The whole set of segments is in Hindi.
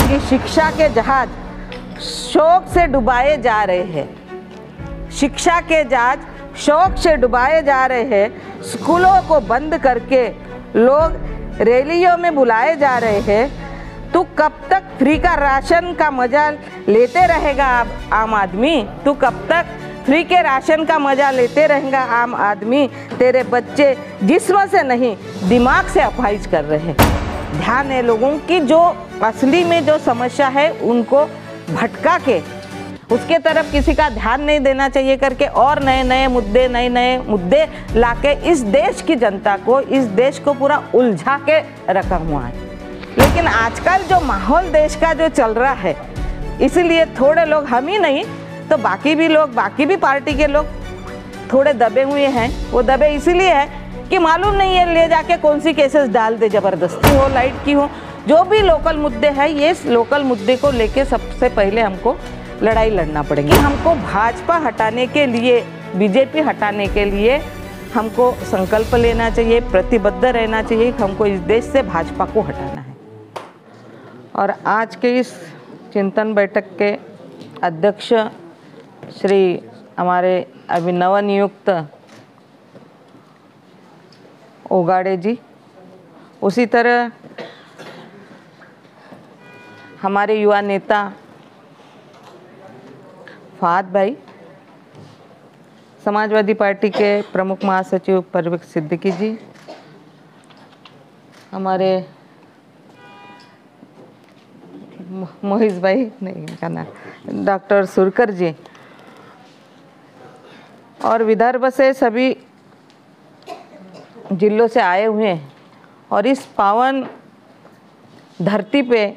कि शिक्षा के जहाज शौक से डुबाए जा रहे हैं, शिक्षा के जहाज शौक से डुबाए जा रहे हैं। स्कूलों को बंद करके लोग रैलियों में बुलाए जा रहे हैं। तू कब तक फ्री का राशन का मजा लेते रहेगा आम आदमी? तू कब तक फ्री के राशन का मजा लेते रहेगा आम आदमी? तेरे बच्चे जिस्म से नहीं दिमाग से अफाइज कर रहे हैं। ध्यान है लोगों की, जो असली में जो समस्या है उनको भटका के उसके तरफ किसी का ध्यान नहीं देना चाहिए करके और नए नए मुद्दे लाके इस देश की जनता को, इस देश को पूरा उलझा के रखा हुआ है। लेकिन आजकल जो माहौल देश का जो चल रहा है, इसीलिए थोड़े लोग, हम ही नहीं तो बाकी भी लोग, बाकी भी पार्टी के लोग थोड़े दबे हुए हैं। वो दबे इसीलिए है कि मालूम नहीं है ले जाके कौन सी केसेस डाल दे, ज़बरदस्ती हो, लाइट की हो। जो भी लोकल मुद्दे हैं, ये लोकल मुद्दे को लेके सबसे पहले हमको लड़ाई लड़ना पड़ेगी। हमको भाजपा हटाने के लिए, बीजेपी हटाने के लिए हमको संकल्प लेना चाहिए, प्रतिबद्ध रहना चाहिए। हमको इस देश से भाजपा को हटाना है। और आज के इस चिंतन बैठक के अध्यक्ष श्री हमारे अभी नवनियुक्त ओगाड़े जी, उसी तरह हमारे युवा नेता फहद भाई, समाजवादी पार्टी के प्रमुख महासचिव परवेज सिद्दीकी जी, हमारे मोहित भाई, नहीं कहना, डॉक्टर सुरकर जी, और विदर्भ से सभी जिलों से आए हुए हैं। और इस पावन धरती पे,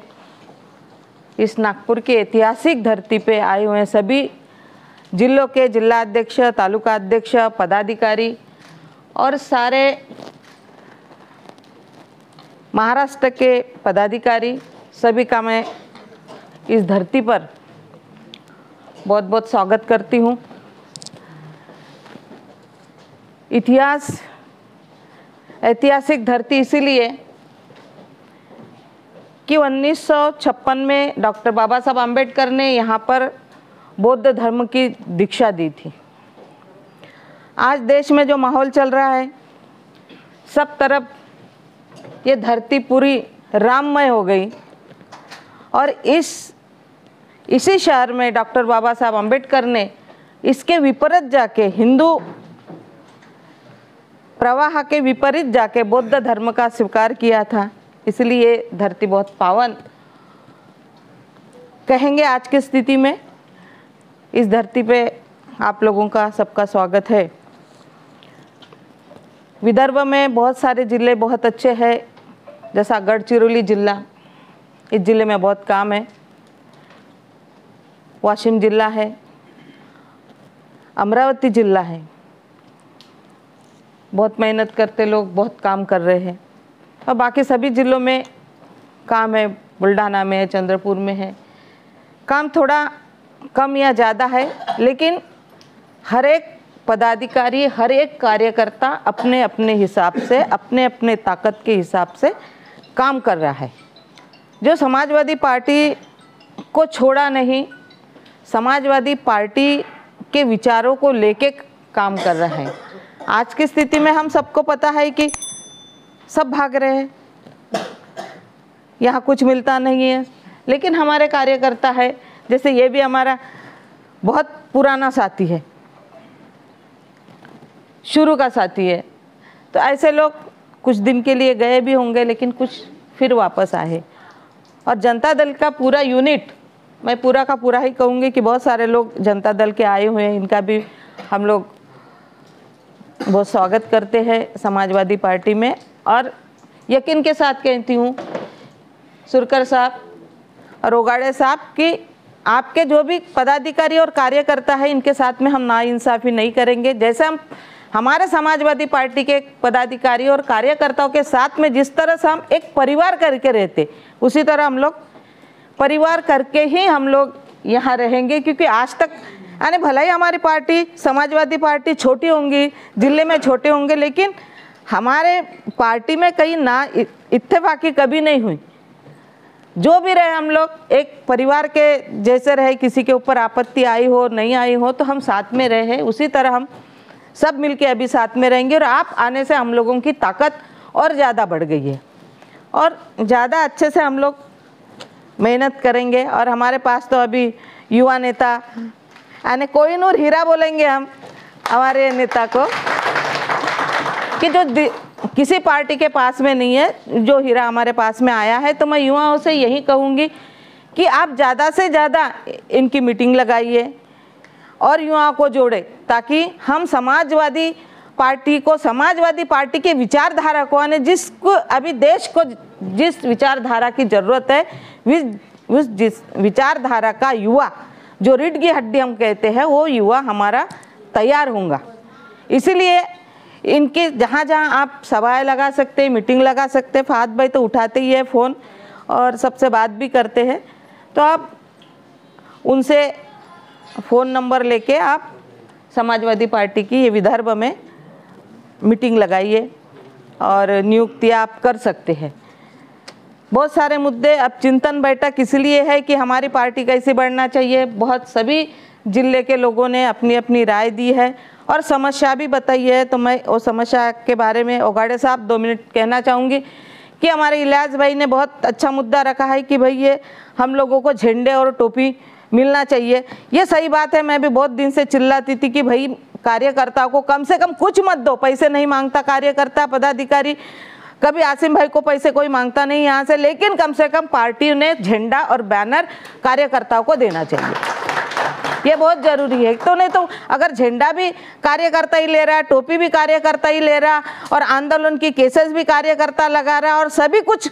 इस नागपुर की ऐतिहासिक धरती पे आए हुए हैं सभी जिलों के जिला अध्यक्ष, तालुका अध्यक्ष, पदाधिकारी और सारे महाराष्ट्र के पदाधिकारी, सभी का मैं इस धरती पर बहुत बहुत स्वागत करती हूँ। ऐतिहासिक धरती इसीलिए कि 1956 में डॉक्टर बाबा साहब आम्बेडकर ने यहाँ पर बौद्ध धर्म की दीक्षा दी थी। आज देश में जो माहौल चल रहा है, सब तरफ ये धरती पूरी राममय हो गई। और इसी शहर में डॉक्टर बाबा साहब आम्बेडकर ने इसके विपरीत जाके, हिंदू प्रवाह के विपरीत जाके बौद्ध धर्म का स्वीकार किया था। इसलिए धरती बहुत पावन कहेंगे आज की स्थिति में। इस धरती पे आप लोगों का सबका स्वागत है। विदर्भ में बहुत सारे ज़िले बहुत अच्छे हैं, जैसा गढ़चिरौली जिला, इस ज़िले में बहुत काम है। वाशिम जिला है, अमरावती जिला है, बहुत मेहनत करते लोग, बहुत काम कर रहे हैं। और बाकी सभी ज़िलों में काम है, बुल्ढाना में है, चंद्रपुर में है। काम थोड़ा कम या ज़्यादा है, लेकिन हर एक पदाधिकारी, हर एक कार्यकर्ता अपने अपने हिसाब से, अपने अपने ताकत के हिसाब से काम कर रहा है। जो समाजवादी पार्टी को छोड़ा नहीं, समाजवादी पार्टी के विचारों को लेके काम कर रहा है। आज की स्थिति में हम सबको पता है कि सब भाग रहे हैं, यहाँ कुछ मिलता नहीं है। लेकिन हमारे कार्यकर्ता है, जैसे ये भी हमारा बहुत पुराना साथी है, शुरू का साथी है। तो ऐसे लोग कुछ दिन के लिए गए भी होंगे, लेकिन कुछ फिर वापस आए। और जनता दल का पूरा यूनिट, मैं पूरा का पूरा ही कहूँगी कि बहुत सारे लोग जनता दल के आए हुए हैं, इनका भी हम लोग बहुत स्वागत करते हैं समाजवादी पार्टी में। और यकीन के साथ कहती हूँ सुरकर साहब और ओगाड़े साहब कि आपके जो भी पदाधिकारी और कार्यकर्ता है, इनके साथ में हम नाइंसाफ़ी नहीं करेंगे। जैसे हम हमारे समाजवादी पार्टी के पदाधिकारी और कार्यकर्ताओं के साथ में जिस तरह से हम एक परिवार करके रहते, उसी तरह हम लोग परिवार करके ही हम लोग यहाँ रहेंगे। क्योंकि आज तक यानी भले ही हमारी पार्टी, समाजवादी पार्टी छोटी होंगी, ज़िले में छोटे होंगे, लेकिन हमारे पार्टी में कहीं ना इत्तेफाकी कभी नहीं हुई। जो भी रहे हम लोग एक परिवार के जैसे रहे, किसी के ऊपर आपत्ति आई हो नहीं आई हो तो हम साथ में रहे, उसी तरह हम सब मिलके अभी साथ में रहेंगे। और आप आने से हम लोगों की ताकत और ज़्यादा बढ़ गई है और ज़्यादा अच्छे से हम लोग मेहनत करेंगे। और हमारे पास तो अभी युवा नेता यानी कोहिनूर हीरा बोलेंगे हम हमारे नेता को, कि जो किसी पार्टी के पास में नहीं है, जो हीरा हमारे पास में आया है। तो मैं युवाओं से यही कहूँगी कि आप ज़्यादा से ज़्यादा इनकी मीटिंग लगाइए और युवाओं को जोड़े, ताकि हम समाजवादी पार्टी के विचारधारा को आने, जिसको अभी देश को जिस विचारधारा की ज़रूरत है, जिस विचारधारा का युवा, जो रीढ़ की हड्डी हम कहते हैं, वो युवा हमारा तैयार होगा। इसीलिए इनके जहाँ जहाँ आप सभाएं लगा सकते हैं, मीटिंग लगा सकते हैं। फहद भाई तो उठाते ही है फ़ोन और सबसे बात भी करते हैं, तो आप उनसे फ़ोन नंबर लेके आप समाजवादी पार्टी की ये विदर्भ में मीटिंग लगाइए और नियुक्तियाँ आप कर सकते हैं। बहुत सारे मुद्दे, अब चिंतन बैठक इसलिए है कि हमारी पार्टी कैसे बढ़ना चाहिए। बहुत सभी जिले के लोगों ने अपनी अपनी राय दी है और समस्या भी बताई है। तो मैं वो समस्या के बारे में ओगाड़े साहब 2 मिनट कहना चाहूँगी कि हमारे इलियास भाई ने बहुत अच्छा मुद्दा रखा है कि भाई ये हम लोगों को झंडे और टोपी मिलना चाहिए। ये सही बात है, मैं भी बहुत दिन से चिल्लाती थी कि भाई कार्यकर्ताओं को कम से कम कुछ मत दो। पैसे नहीं मांगता कार्यकर्ता पदाधिकारी, कभी आसिम भाई को पैसे कोई मांगता नहीं यहाँ से, लेकिन कम से कम पार्टी ने झंडा और बैनर कार्यकर्ताओं को देना चाहिए, ये बहुत ज़रूरी है। तो नहीं तो अगर झंडा भी कार्यकर्ता ही ले रहा है, टोपी भी कार्यकर्ता ही ले रहा और आंदोलन की केसेस भी कार्यकर्ता लगा रहा और सभी कुछ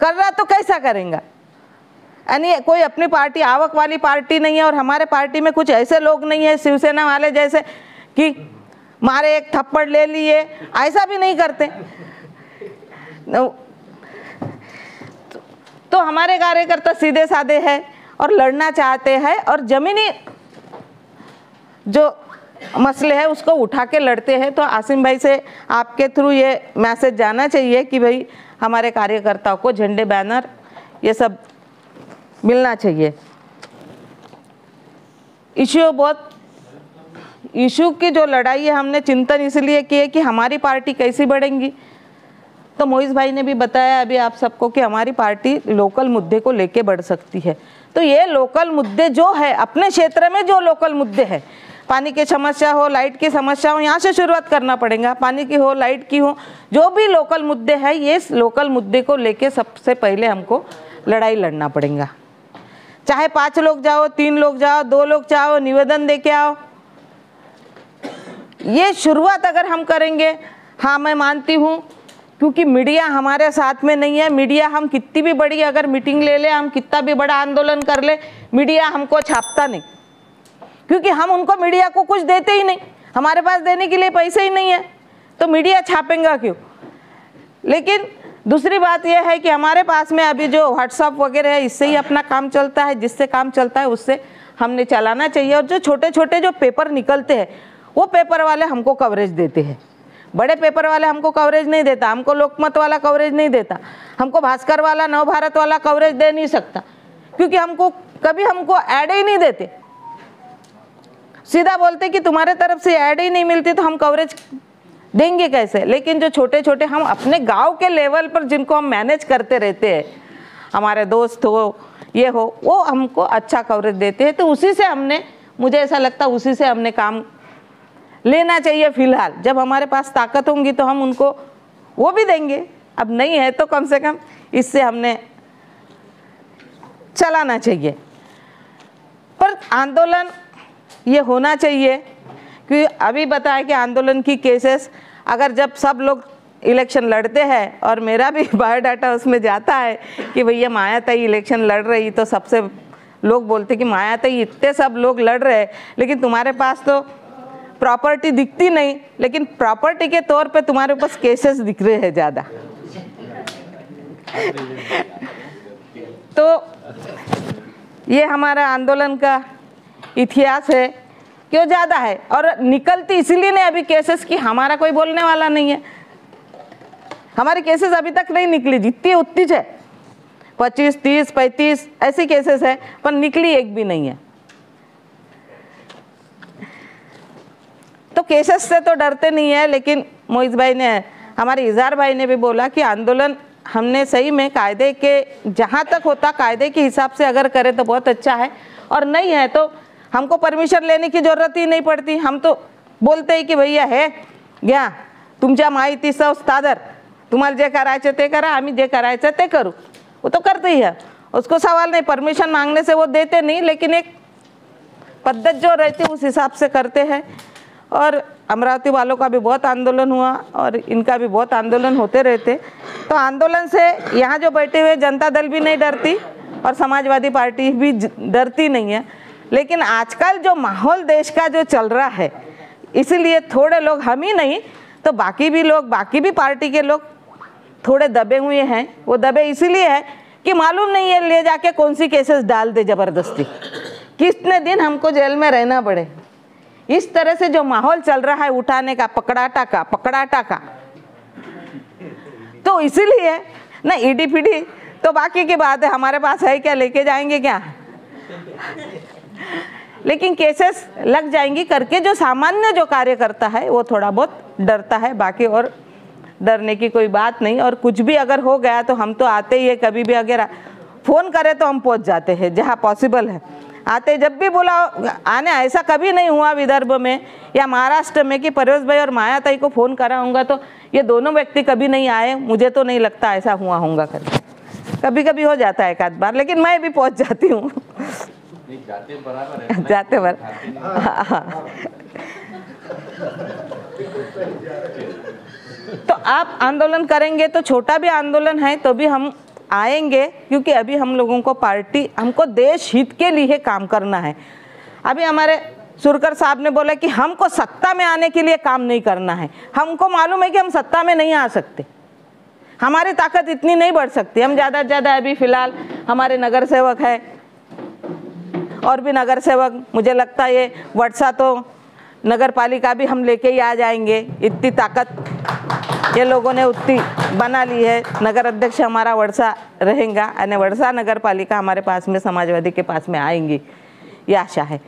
कर रहा, तो कैसा करेंगे? यानी कोई अपनी पार्टी आवक वाली पार्टी नहीं है। और हमारे पार्टी में कुछ ऐसे लोग नहीं है शिवसेना वाले जैसे कि मारे एक थप्पड़ ले लिए, ऐसा भी नहीं करते। तो हमारे कार्यकर्ता सीधे साधे हैं और लड़ना चाहते हैं और जमीनी जो मसले हैं उसको उठा के लड़ते हैं। तो आसिम भाई से आपके थ्रू ये मैसेज जाना चाहिए कि भाई हमारे कार्यकर्ताओं को झंडे बैनर ये सब मिलना चाहिए। इशू की जो लड़ाई है हमने चिंतन इसलिए की है कि हमारी पार्टी कैसी बढ़ेगी। तो मोइज भाई ने भी बताया अभी आप सबको कि हमारी पार्टी लोकल मुद्दे को लेके बढ़ सकती है। तो ये लोकल मुद्दे जो है अपने क्षेत्र में, जो लोकल मुद्दे हैं, पानी की समस्या हो, लाइट की समस्या हो, यहाँ से शुरुआत करना पड़ेगा। पानी की हो, लाइट की हो, जो भी लोकल मुद्दे हैं, ये लोकल मुद्दे को लेके सबसे पहले हमको लड़ाई लड़ना पड़ेगा। चाहे 5 लोग जाओ, 3 लोग जाओ, 2 लोग जाओ, निवेदन दे के आओ, ये शुरुआत अगर हम करेंगे। हाँ, मैं मानती हूँ क्योंकि मीडिया हमारे साथ में नहीं है। मीडिया हम कितनी भी बड़ी अगर मीटिंग ले ले, हम कितना भी बड़ा आंदोलन कर ले, मीडिया हमको छापता नहीं, क्योंकि हम उनको मीडिया को कुछ देते ही नहीं, हमारे पास देने के लिए पैसे ही नहीं है, तो मीडिया छापेंगा क्यों। लेकिन दूसरी बात यह है कि हमारे पास में अभी जो व्हाट्सएप वगैरह है, इससे ही अपना काम चलता है, जिससे काम चलता है उससे हमने चलाना चाहिए। और जो छोटे छोटे जो पेपर निकलते हैं, वो पेपर वाले हमको कवरेज देते हैं, बड़े पेपर वाले हमको कवरेज नहीं देता, हमको लोकमत वाला कवरेज नहीं देता, हमको भास्कर वाला, नवभारत वाला कवरेज दे नहीं सकता, क्योंकि हमको ऐड ही नहीं देते। सीधा बोलते कि तुम्हारे तरफ से ऐड ही नहीं मिलती तो हम कवरेज देंगे कैसे। लेकिन जो छोटे छोटे हम अपने गांव के लेवल पर जिनको हम मैनेज करते रहते हैं, हमारे दोस्त हो, ये हो, वो हमको अच्छा कवरेज देते हैं। तो उसी से हमने, मुझे ऐसा लगता है उसी से हमने काम लेना चाहिए। फिलहाल जब हमारे पास ताकत होंगी तो हम उनको वो भी देंगे, अब नहीं है तो कम से कम इससे हमने चलाना चाहिए। पर आंदोलन ये होना चाहिए, क्योंकि अभी बताया कि आंदोलन की केसेस, अगर जब सब लोग इलेक्शन लड़ते हैं और मेरा भी बायोडाटा उसमें जाता है कि भैया मायाताई इलेक्शन लड़ रही, तो सबसे लोग बोलते कि मायाताई इतने सब लोग लड़ रहे हैं, लेकिन तुम्हारे पास तो प्रॉपर्टी दिखती नहीं, लेकिन प्रॉपर्टी के तौर पे तुम्हारे पास केसेस दिख रहे हैं ज़्यादा। तो ये हमारा आंदोलन का इतिहास है, क्यों ज़्यादा है। और निकलती इसीलिए नहीं अभी केसेस की, हमारा कोई बोलने वाला नहीं है, हमारी केसेस अभी तक नहीं निकली, जितनी उतनी है। 25, 30, 35 ऐसी केसेस है, पर निकली एक भी नहीं है। तो केसेस से तो डरते नहीं है, लेकिन मोइज भाई ने, हमारे इज़हार भाई ने भी बोला कि आंदोलन हमने सही में कायदे के, जहाँ तक होता कायदे के हिसाब से अगर करें तो बहुत अच्छा है, और नहीं है तो हमको परमिशन लेने की ज़रूरत ही नहीं पड़ती। हम तो बोलते ही कि भैया है घ्या तुमच्या माहितीचं सादर, तुम्हाला जे करायचं ते करा, आम्ही जे करायचं ते करू, वो तो करते ही है, उसको सवाल नहीं। परमिशन मांगने से वो देते नहीं, लेकिन एक पद्धत जो रहती है उस हिसाब से करते हैं। और अमरावती वालों का भी बहुत आंदोलन हुआ और इनका भी बहुत आंदोलन होते रहते। तो आंदोलन से यहाँ जो बैठे हुए जनता दल भी नहीं डरती और समाजवादी पार्टी भी डरती नहीं है। लेकिन आजकल जो माहौल देश का जो चल रहा है, इसीलिए थोड़े लोग, हम ही नहीं तो बाकी भी लोग, बाकी भी पार्टी के लोग थोड़े दबे हुए हैं। वो दबे इसीलिए है कि मालूम नहीं है ले जाके कौन सी केसेस डाल दे ज़बरदस्ती, कितने दिन हमको जेल में रहना पड़े। इस तरह से जो माहौल चल रहा है उठाने का, पकड़ाटा का, तो इसीलिए ना ईडी पीडी तो बाकी की बात है, हमारे पास है क्या, लेके जाएंगे क्या, लेकिन केसेस लग जाएंगी करके जो सामान्य जो कार्य करता है वो थोड़ा बहुत डरता है, बाकी और डरने की कोई बात नहीं। और कुछ भी अगर हो गया तो हम तो आते ही है, कभी भी अगर फ़ोन करें तो हम पहुंच जाते हैं जहां पॉसिबल है, आते जब भी बुलाओ आने। ऐसा कभी नहीं हुआ विदर्भ में या महाराष्ट्र में कि परवेश भाई और माया ताई को फ़ोन करा होगा तो ये दोनों व्यक्ति कभी नहीं आए। मुझे तो नहीं लगता ऐसा हुआ होगा, कभी कभी हो जाता है एक आध बार, लेकिन मैं भी पहुंच जाती हूँ। जाते बराबर तो आप आंदोलन करेंगे तो छोटा भी आंदोलन है तो भी हम आएंगे, क्योंकि अभी हम लोगों को पार्टी, हमको देश हित के लिए काम करना है। अभी हमारे सुरकर साहब ने बोला कि हमको सत्ता में आने के लिए काम नहीं करना है। हमको मालूम है कि हम सत्ता में नहीं आ सकते, हमारी ताकत इतनी नहीं बढ़ सकती। हम ज़्यादा से ज़्यादा अभी फ़िलहाल हमारे नगर सेवक है और भी नगर सेवक, मुझे लगता है ये वर्षा तो नगर पालिका भी हम लेके ही आ जाएंगे, इतनी ताकत ये लोगों ने उतनी बना ली है। नगर अध्यक्ष हमारा वर्षा रहेगा और वर्षा नगर पालिका हमारे पास में, समाजवादी के पास में आएंगी, ये आशा है।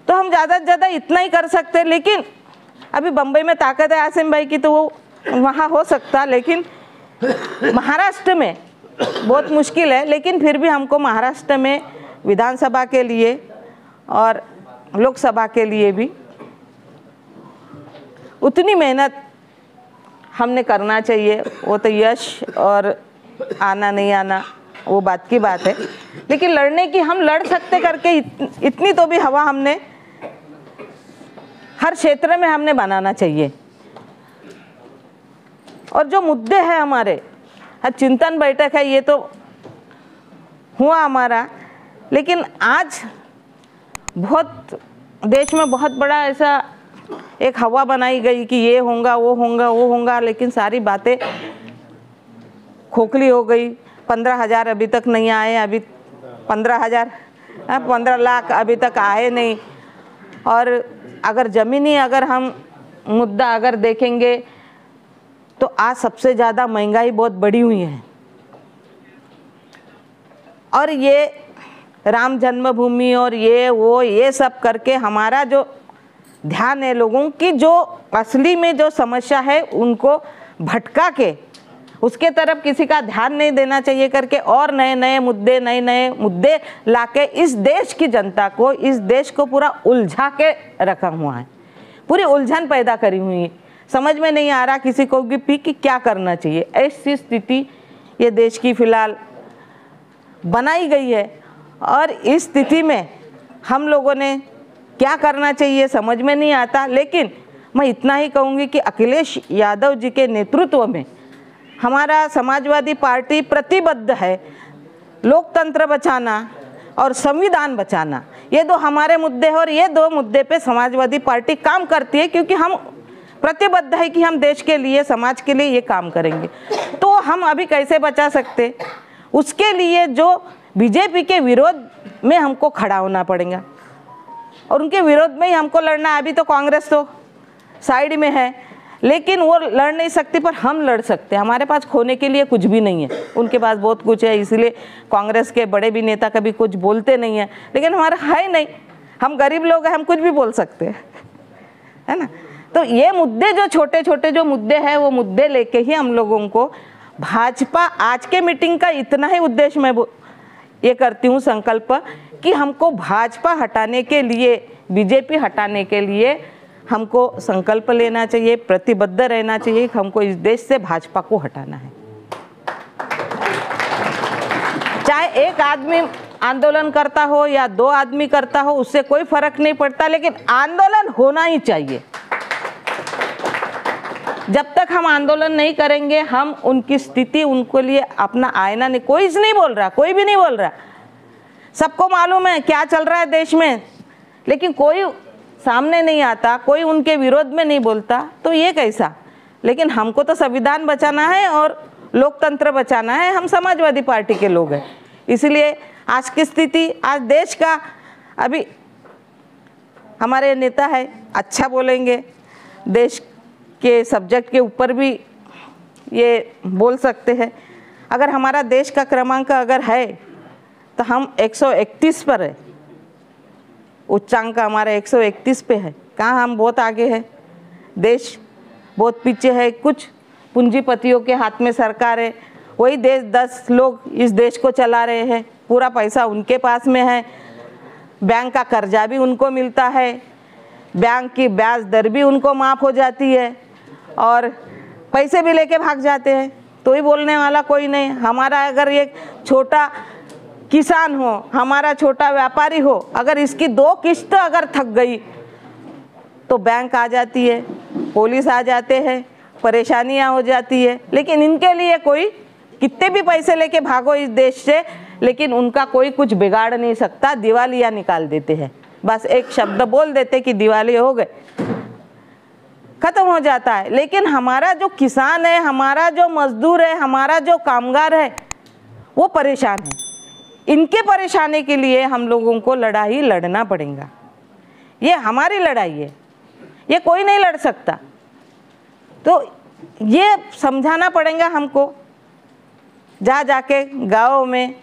तो हम ज़्यादा से ज़्यादा इतना ही कर सकते, लेकिन अभी बम्बई में ताकत है आसिम भाई की तो वो वहाँ हो सकता, लेकिन महाराष्ट्र में बहुत मुश्किल है। लेकिन फिर भी हमको महाराष्ट्र में विधानसभा के लिए और लोकसभा के लिए भी उतनी मेहनत हमने करना चाहिए। वो तो यश और आना नहीं आना वो बात की बात है, लेकिन लड़ने की हम लड़ सकते करके इतनी तो भी हवा हमने हर क्षेत्र में हमने बनाना चाहिए। और जो मुद्दे हैं हमारे, चिंतन बैठक है, ये तो हुआ हमारा, लेकिन आज बहुत देश में बहुत बड़ा ऐसा एक हवा बनाई गई कि ये होगा वो होगा वो होगा, लेकिन सारी बातें खोखली हो गई। 15,000 अभी तक नहीं आए, अभी 15 लाख अभी तक आए नहीं। और अगर ज़मीनी अगर हम मुद्दा अगर देखेंगे तो आज सबसे ज़्यादा महंगाई बहुत बढ़ी हुई है। और ये राम जन्मभूमि और ये वो ये सब करके हमारा जो ध्यान है, लोगों की जो असली में जो समस्या है उनको भटका के उसके तरफ किसी का ध्यान नहीं देना चाहिए करके और नए नए मुद्दे लाके इस देश की जनता को, इस देश को पूरा उलझा के रखा हुआ है, पूरी उलझन पैदा करी हुई है। समझ में नहीं आ रहा किसी को भी कि क्या करना चाहिए। ऐसी स्थिति ये देश की फ़िलहाल बनाई गई है और इस स्थिति में हम लोगों ने क्या करना चाहिए समझ में नहीं आता। लेकिन मैं इतना ही कहूँगी कि अखिलेश यादव जी के नेतृत्व में हमारा समाजवादी पार्टी प्रतिबद्ध है। लोकतंत्र बचाना और संविधान बचाना, ये दो हमारे मुद्दे हैं और ये दो मुद्दे पे समाजवादी पार्टी काम करती है, क्योंकि हम प्रतिबद्ध है कि हम देश के लिए, समाज के लिए ये काम करेंगे। तो हम अभी कैसे बचा सकते, उसके लिए जो बीजेपी के विरोध में हमको खड़ा होना पड़ेगा और उनके विरोध में ही हमको लड़ना। अभी तो कांग्रेस तो साइड में है, लेकिन वो लड़ नहीं सकती, पर हम लड़ सकते हैं। हमारे पास खोने के लिए कुछ भी नहीं है, उनके पास बहुत कुछ है, इसलिए कांग्रेस के बड़े भी नेता कभी कुछ बोलते नहीं हैं, लेकिन हमारा है नहीं, हम गरीब लोग हैं, हम कुछ भी बोल सकते हैं, है ना। तो ये मुद्दे जो छोटे छोटे जो मुद्दे हैं, वो मुद्दे लेके ही हम लोगों को भाजपा, आज के मीटिंग का इतना ही उद्देश्य मैं ये करती हूँ संकल्प कि हमको भाजपा हटाने के लिए, बीजेपी हटाने के लिए हमको संकल्प लेना चाहिए, प्रतिबद्ध रहना चाहिए कि हमको इस देश से भाजपा को हटाना है। चाहे एक आदमी आंदोलन करता हो या 2 आदमी करता हो, उससे कोई फर्क नहीं पड़ता, लेकिन आंदोलन होना ही चाहिए। जब तक हम आंदोलन नहीं करेंगे, हम उनकी स्थिति, उनके लिए अपना आईना नहीं, कोई नहीं बोल रहा, कोई भी नहीं बोल रहा, सबको मालूम है क्या चल रहा है देश में, लेकिन कोई सामने नहीं आता, कोई उनके विरोध में नहीं बोलता, तो ये कैसा। लेकिन हमको तो संविधान बचाना है और लोकतंत्र बचाना है, हम समाजवादी पार्टी के लोग हैं, इसलिए आज की स्थिति, आज देश का, अभी हमारे नेता है अच्छा बोलेंगे, देश के सब्जेक्ट के ऊपर भी ये बोल सकते हैं। अगर हमारा देश का क्रमांक अगर है तो हम 131 पर है, उच्चांक हमारा 131 पे है, कहाँ हम बहुत आगे हैं, देश बहुत पीछे है। कुछ पूंजीपतियों के हाथ में सरकार है, वही देश 10 लोग इस देश को चला रहे हैं, पूरा पैसा उनके पास में है, बैंक का कर्जा भी उनको मिलता है, बैंक की ब्याज दर भी उनको माफ़ हो जाती है और पैसे भी लेके भाग जाते हैं, तो ही बोलने वाला कोई नहीं। हमारा अगर एक छोटा किसान हो, हमारा छोटा व्यापारी हो, अगर इसकी 2 किस्त अगर थक गई तो बैंक आ जाती है, पुलिस आ जाते हैं, परेशानियां हो जाती है, लेकिन इनके लिए कोई कितने भी पैसे लेके भागो इस देश से, लेकिन उनका कोई कुछ बिगाड़ नहीं सकता, दिवालियां निकाल देते हैं, बस एक शब्द बोल देते कि दिवाली हो गए, खत्म हो जाता है। लेकिन हमारा जो किसान है, हमारा जो मजदूर है, हमारा जो कामगार है, वो परेशान है, इनके परेशानी के लिए हम लोगों को लड़ाई लड़ना पड़ेगा, ये हमारी लड़ाई है, ये कोई नहीं लड़ सकता। तो ये समझाना पड़ेगा हमको, जा जाके गाँव में,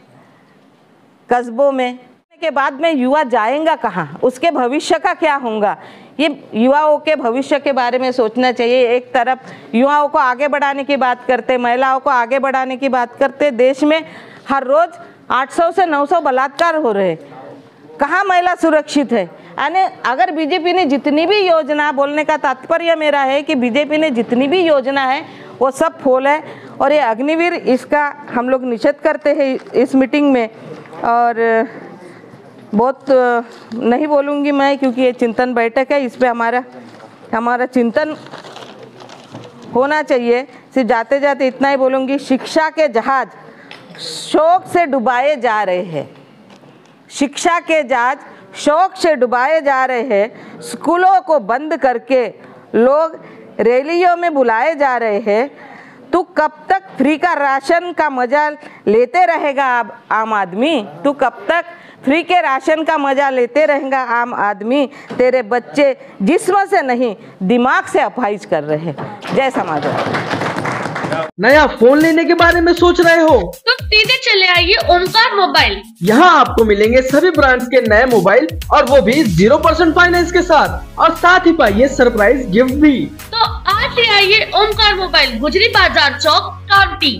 कस्बों में, के बाद में युवा जाएगा कहाँ, उसके भविष्य का क्या होगा, ये युवाओं के भविष्य के बारे में सोचना चाहिए। एक तरफ युवाओं को आगे बढ़ाने की बात करते, महिलाओं को आगे बढ़ाने की बात करते, देश में हर रोज 800 से 900 बलात्कार हो रहे, कहाँ महिला सुरक्षित है। यानी अगर बीजेपी ने जितनी भी योजना, बोलने का तात्पर्य मेरा है कि बीजेपी ने जितनी भी योजना है वो सब फोल है, और ये अग्निवीर, इसका हम लोग निषेध करते हैं इस मीटिंग में। और बहुत नहीं बोलूँगी मैं, क्योंकि ये चिंतन बैठक है, इस पे हमारा चिंतन होना चाहिए। सिर्फ जाते जाते इतना ही बोलूँगी, शिक्षा के जहाज शौक से डुबाए जा रहे हैं, शिक्षा के जहाज शौक से डुबाए जा रहे हैं, स्कूलों को बंद करके लोग रैलियों में बुलाए जा रहे हैं। तू कब तक फ्री का राशन का मजा लेते रहेगा आम आदमी, तू कब तक फ्री के राशन का मजा लेते रहेगा आम आदमी। तेरे बच्चे जिस्म से नहीं दिमाग से अफाइज कर रहे हैं। जय समाजवादी। नया फोन लेने के बारे में सोच रहे हो तो सीधे चले आइए ओमकार मोबाइल। यहाँ आपको मिलेंगे सभी ब्रांड्स के नए मोबाइल, और वो भी 0% फाइनेंस के साथ, और साथ ही पाइए सरप्राइज गिफ्ट भी। तो आज ही आइए ओमकार मोबाइल, गुजरी बाजार चौक, कावटी।